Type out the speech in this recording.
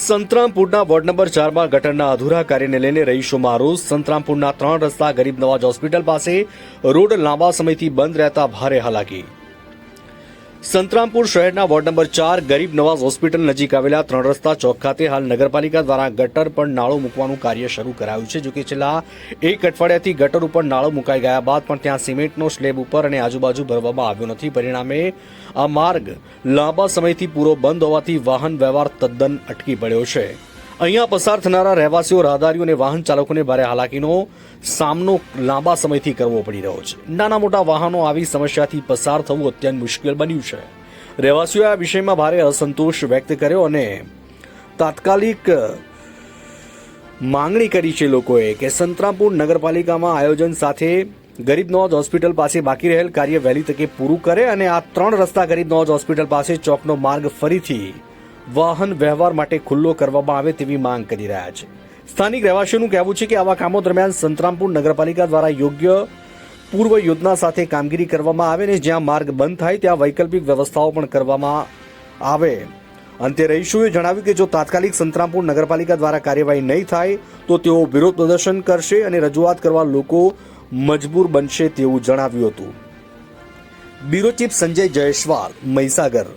સંતરામપુરના ward number 4માં ગટરના અધૂરા કાર્યને લઈને રહીશોમાં રોષ. સંતરામપુરના 3 રસ્તા ગરીબ નવાજ હોસ્પિટલ પાસે રોડ લાંબા સમયથી બંધ રહેતા ભારે હાલાકી. સંતરામપુર શહેરના વોર્ડ નંબર 4 ગરીબ નવાજ હોસ્પિટલ નજીક આવેલા 3 રસ્તા ચોક ખાતે હાલ નગરપાલિકા દ્વારા ગટર પર નાળો મૂકવાનું કાર્ય શરૂ કરાયું છે. જોકે છેલ્લા 1 અઠવાડિયાથી ગટર ઉપર નાળો મુકાઈ ગયા બાદ પણ ત્યાં સિમેન્ટનો સ્લેબ ઉપર અને આજુબાજુ ભરવામાં આવ્યો નથી. પરિણામે આ માર્ગ લાંબા સમયથી પૂરો બંધ હોવાથી વાહન વ્યવહાર તદ્દન અટકી પડ્યો છે. અહીંયા પસાર થનારા રહેવાસીઓ, રાહદારીઓ અને વાહન ચાલકોને ભારે હાલાકીનો સામનો લાંબા સમયથી કરવો પડી રહ્યો છે. નાના મોટા વાહનો આવી સમસ્યાથી પસાર થવું અત્યંત મુશ્કેલ બન્યું છે. રહેવાસીઓએ આ વિષયમાં ભારે અસંતોષ વ્યક્ત કર્યો અને તાત્કાલિક માંગણી કરી છે લોકોએ કે સંતરામપુર નગરપાલિકામાં આયોજન સાથે ગરીબ નવાજ હોસ્પિટલ પાસે બાકી રહેલ કાર્ય વહેલી તકે પૂરું કરે અને આ 3 રસ્તા ગરીબ નવાજ હોસ્પિટલ પાસે ચોકનો માર્ગ ફરીથી વાહન વ્યવહાર માટે ખુલ્લો કરવામાં આવે તેવી માંગ કરી રહ્યા છે. સ્થાનિક રહેવાસીઓનું કહેવું છે કે આવા કામો દરમિયાન સંતરામપુર નગરપાલિકા દ્વારા યોગ્ય પૂર્વ યોજના સાથે કામગીરી કરવામાં આવે અને જ્યાં માર્ગ બંધ થાય ત્યાં વૈકલ્પિક વ્યવસ્થાઓ પણ કરવામાં આવે. અંતે રહીશોએ જણાવ્યું કે જો તાત્કાલિક સંતરામપુર નગરપાલિકા દ્વારા કાર્યવાહી નહીં થાય તો તેઓ વિરોધ પ્રદર્શન કરશે અને રજૂઆત કરવા લોકો મજબૂર બનશે તેવું જણાવ્યું હતું. Bureau chief Sanjay Jaiswal, Mahisagar.